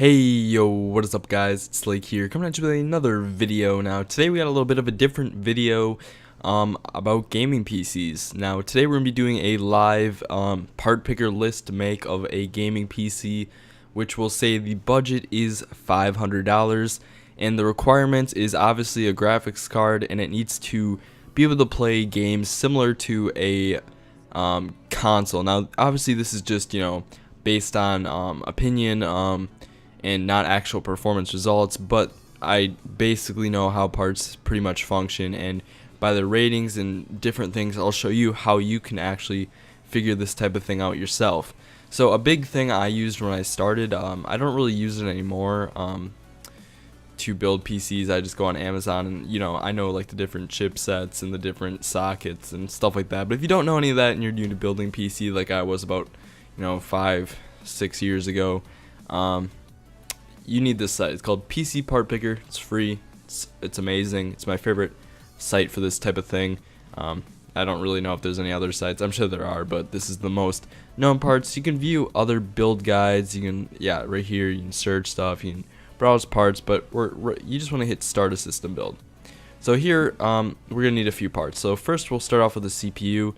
Hey yo, what is up guys, it's Lake here, coming at you with another video. Now today we got a little bit of a different video about gaming PCs. Now today we're going to be doing a live part picker list make of a gaming PC, which will say the budget is $500 and the requirement is obviously a graphics card, and it needs to be able to play games similar to a console. Now obviously this is just, based on opinion and not actual performance results, but I basically know how parts pretty much function, and by the ratings and different things I'll show you how you can actually figure this type of thing out yourself. So a big thing I used when I started, I don't really use it anymore to build PCs. I just go on Amazon and I know like the different chipsets and the different sockets and stuff like that. But if you don't know any of that and you're new to building PC like I was about 5-6 years ago, you need this site. It's called PC Part Picker. It's free. It's amazing. It's my favorite site for this type of thing. I don't really know if there's any other sites. I'm sure there are, but this is the most known parts. You can view other build guides. You can, right here, you can search stuff. You can browse parts, but you just want to hit Start a System Build. So here, we're gonna need a few parts. So first, we'll start off with the CPU.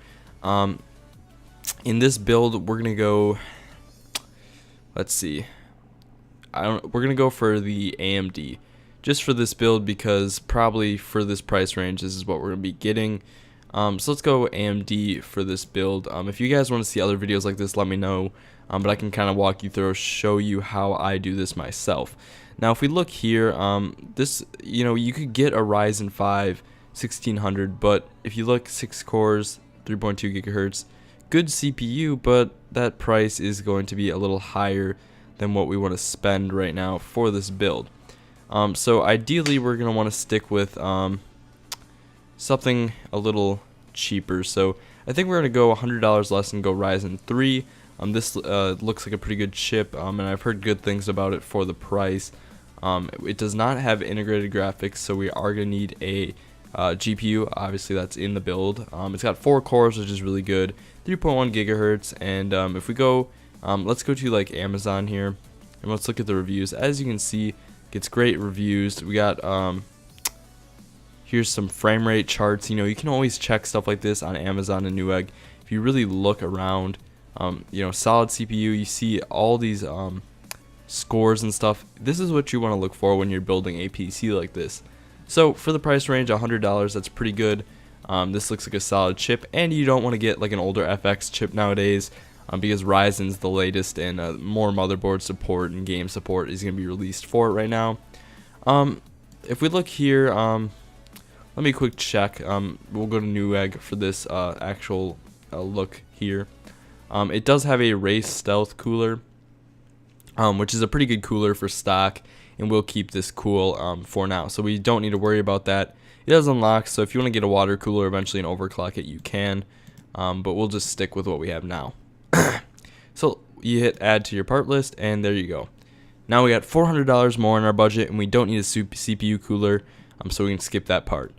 In this build, we're gonna go. Let's see. We're gonna go for the AMD just for this build, because probably for this price range this is what we're gonna be getting. So let's go AMD for this build. If you guys want to see other videos like this, let me know, but I can kind of walk you through, show you how I do this myself. Now if we look here, this you could get a Ryzen 5 1600, but if you look, 6 cores, 3.2 gigahertz, good CPU, but that price is going to be a little higher than what we want to spend right now for this build. So ideally we're going to want to stick with something a little cheaper. So I think we're going to go $100 less and go Ryzen 3. This looks like a pretty good chip, and I've heard good things about it for the price. It does not have integrated graphics, so we are going to need a GPU. Obviously that's in the build. It's got 4 cores, which is really good, 3.1 gigahertz, and if we go, let's go to like Amazon here, and let's look at the reviews. As you can see, it gets great reviews. We got here's some frame rate charts. You can always check stuff like this on Amazon and Newegg. If you really look around, solid CPU, you see all these scores and stuff. This is what you want to look for when you're building a PC like this. So for the price range, $100, that's pretty good. This looks like a solid chip, and you don't want to get like an older FX chip nowadays, because Ryzen's the latest, and more motherboard support and game support is going to be released for it right now. If we look here, let me quick check. We'll go to Newegg for this actual look here. It does have a Race Stealth cooler, which is a pretty good cooler for stock, and we'll keep this cool for now, so we don't need to worry about that. It does unlock, so if you want to get a water cooler eventually and overclock it, you can, but we'll just stick with what we have now. So you hit add to your part list, and there you go. Now we got $400 more in our budget, and we don't need a CPU cooler, so we can skip that part.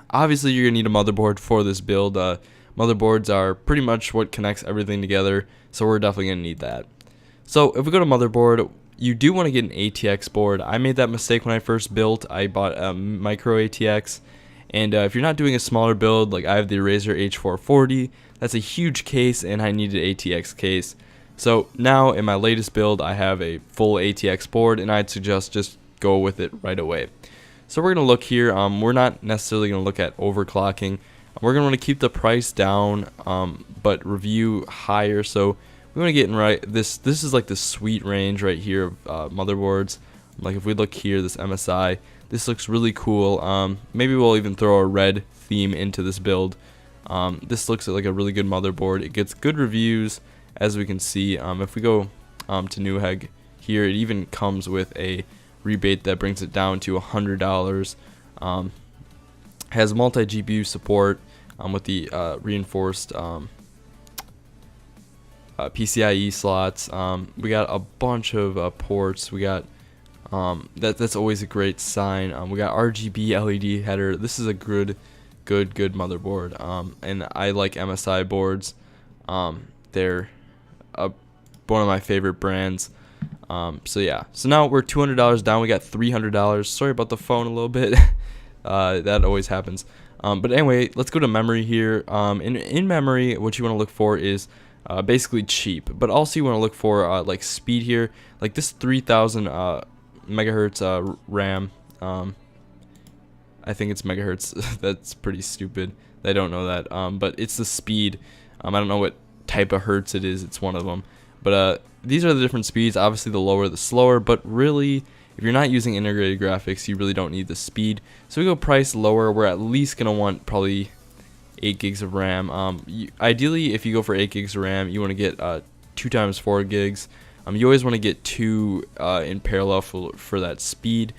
Obviously you're gonna need a motherboard for this build. Motherboards are pretty much what connects everything together, so we're definitely gonna need that. So if we go to motherboard, you do want to get an ATX board. I made that mistake when I first built. I bought a micro ATX, and if you're not doing a smaller build, like I have the Razer H440, that's a huge case, and I needed an ATX case. So now in my latest build, I have a full ATX board, and I'd suggest just go with it right away. So we're going to look here. We're not necessarily going to look at overclocking. We're going to want to keep the price down, but review higher. So we want to get in right. This is like the sweet range right here of motherboards. Like if we look here, this MSI, this looks really cool. Maybe we'll even throw a red theme into this build. This looks like a really good motherboard. It gets good reviews, as we can see. If we go to Newegg here, it even comes with a rebate that brings it down to $100. Has multi GPU support with the reinforced PCIe slots. We got a bunch of ports. We got that's always a great sign. We got RGB LED header. This is a good motherboard. And I like MSI boards. They're one of my favorite brands. So yeah, so now we're $200 down. We got $300. Sorry about the phone a little bit. That always happens. But anyway, let's go to memory here. In memory, what you want to look for is basically cheap, but also you want to look for like speed here. Like this 3000 megahertz RAM. I think it's megahertz. That's pretty stupid. I don't know that. But it's the speed. I don't know what type of hertz it is. It's one of them. But these are the different speeds. Obviously, the lower, the slower. But really, if you're not using integrated graphics, you really don't need the speed. So we go price lower. We're at least gonna want probably 8 gigs of RAM. Ideally, if you go for 8 gigs of RAM, you want to get 2 times 4 gigs. You always want to get 2 in parallel for that speed,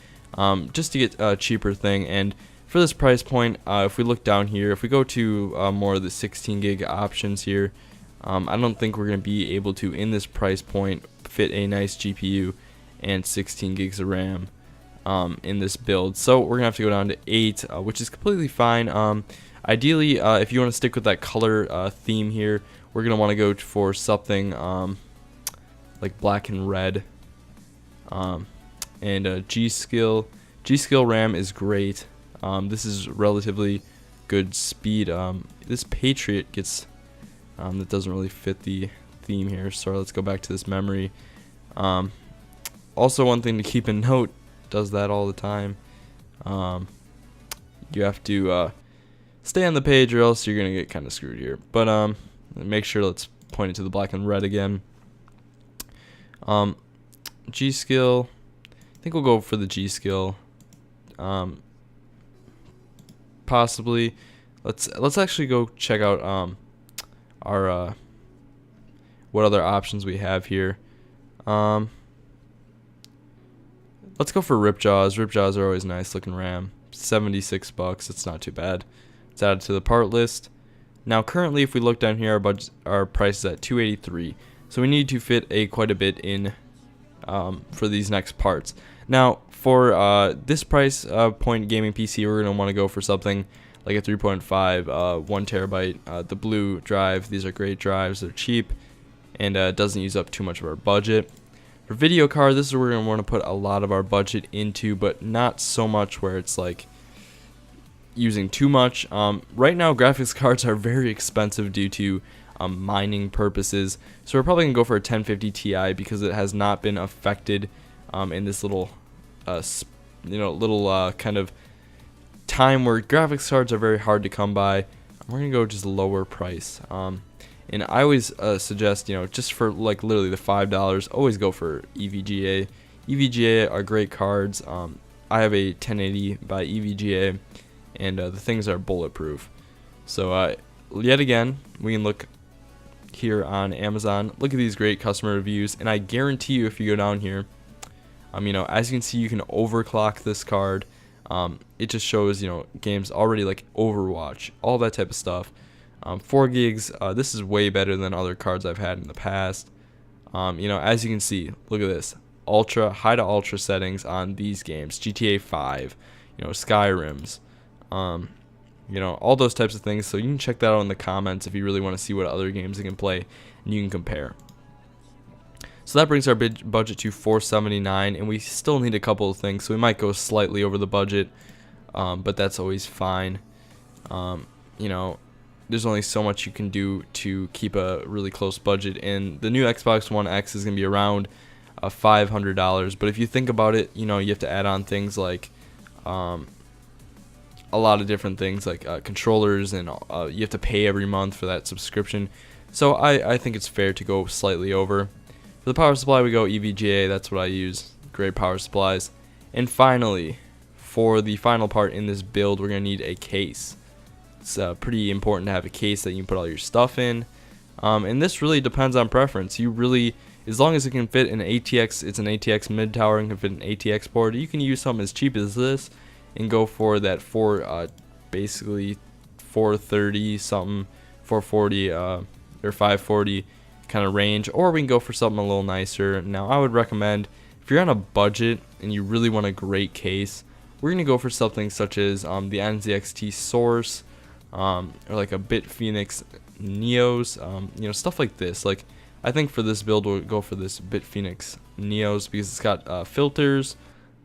just to get a cheaper thing. And for this price point, if we look down here, if we go to more of the 16 gig options here, I don't think we're going to be able to, in this price point, fit a nice GPU and 16 gigs of RAM in this build. So we're going to have to go down to 8, which is completely fine. Ideally, if you want to stick with that color theme here, we're going to want to go for something like black and red. And G-Skill RAM is great. This is relatively good speed. This Patriot gets... that doesn't really fit the theme here, so let's go back to this memory. Also, one thing to keep in note, does that all the time. You have to stay on the page, or else you're gonna get kind of screwed here. But make sure, let's point it to the black and red again. G-Skill, I think we'll go for the G-Skill. Possibly. Let's actually go check out our what other options we have here. Let's go for Ripjaws. Ripjaws are always nice looking RAM. $76. It's not too bad. It's added to the part list. Now currently, if we look down here, our price is at $283. So we need to fit quite a bit in for these next parts. Now for this price point gaming PC, we're gonna want to go for something like a 3.5, 1 terabyte, the blue drive. These are great drives. They're cheap, and doesn't use up too much of our budget. For video card, this is where we're going to want to put a lot of our budget into, but not so much where it's like using too much. Right now, graphics cards are very expensive due to mining purposes, so we're probably going to go for a 1050 Ti because it has not been affected in this little, kind of time where graphics cards are very hard to come by. We're gonna go just lower price, and I always suggest, just for like literally the $5, always go for EVGA. EVGA are great cards. I have a 1080 by EVGA, and the things are bulletproof. So yet again, we can look here on Amazon. Look at these great customer reviews, and I guarantee you, if you go down here, as you can see, you can overclock this card. It just shows, games already like Overwatch, all that type of stuff. 4 gigs, this is way better than other cards I've had in the past. As you can see, look at this. High to ultra settings on these games. GTA 5, Skyrims, all those types of things. So you can check that out in the comments if you really want to see what other games you can play, and you can compare. So that brings our budget to $479, and we still need a couple of things, so we might go slightly over the budget, but that's always fine. There's only so much you can do to keep a really close budget, and the new Xbox One X is going to be around $500, but if you think about it, you have to add on things like a lot of different things like controllers, and you have to pay every month for that subscription. So I think it's fair to go slightly over. For the power supply, we go EVGA. That's what I use. Great power supplies. And finally, for the final part in this build, we're going to need a case. It's pretty important to have a case that you can put all your stuff in. And this really depends on preference. As long as it can fit an ATX, it's an ATX mid tower and can fit an ATX board, you can use something as cheap as this and go for that basically 430 something, 440 or 540 kind of range, or we can go for something a little nicer. Now I would recommend, if you're on a budget and you really want a great case, we're going to go for something such as the NZXT Source, or like a BitPhoenix Neos, stuff like this. Like I think for this build we'll go for this BitPhoenix Neos because it's got filters,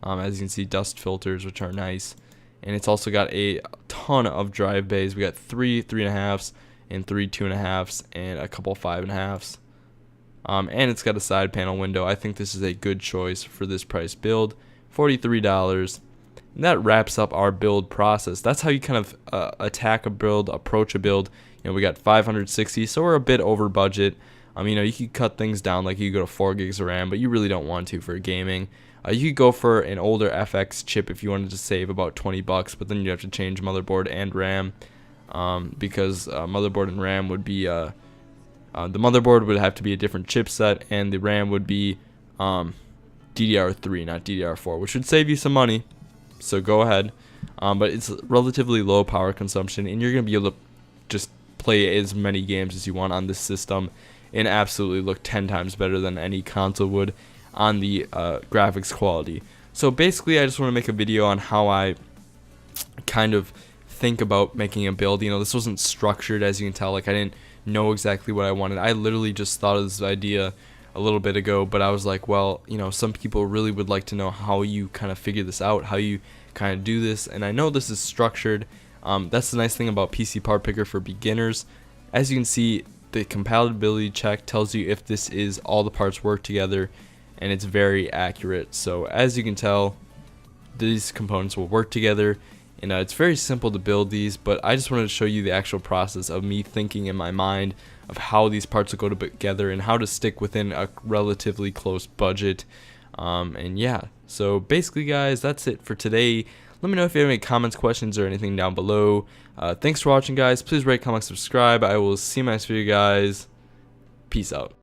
as you can see, dust filters, which are nice, and it's also got a ton of drive bays. We got 3 3.5s and 3 2.5s and a couple 5.5s, and it's got a side panel window. I think this is a good choice for this price build, $43. And that wraps up our build process. That's how you kind of attack a build, approach a build. You know, we got 560, so we're a bit over budget. You know, you could cut things down, like you go to 4 gigs of RAM, but you really don't want to for gaming. You could go for an older FX chip if you wanted to save about $20, but then you have to change motherboard and RAM, because motherboard and RAM would be the motherboard would have to be a different chipset, and the RAM would be DDR3, not DDR4, which would save you some money. So go ahead, but it's relatively low power consumption, and you're gonna be able to just play as many games as you want on this system and absolutely look 10 times better than any console would on the graphics quality. So basically, I just want to make a video on how I kind of think about making a build. You know, this wasn't structured, as you can tell. Like, I didn't know exactly what I wanted. I literally just thought of this idea a little bit ago, but I was like, well, you know, some people really would like to know how you kind of figure this out, how you kind of do this, and I know this is structured. That's the nice thing about PC Part Picker for beginners. As you can see, the compatibility check tells you if this is all the parts work together, and it's very accurate. So as you can tell, these components will work together, and it's very simple to build these, but I just wanted to show you the actual process of me thinking in my mind of how these parts will go together and how to stick within a relatively close budget. And yeah, so basically guys, that's it for today. Let me know if you have any comments, questions, or anything down below. Thanks for watching, guys. Please rate, comment, subscribe. I will see you in my next video, guys. Peace out.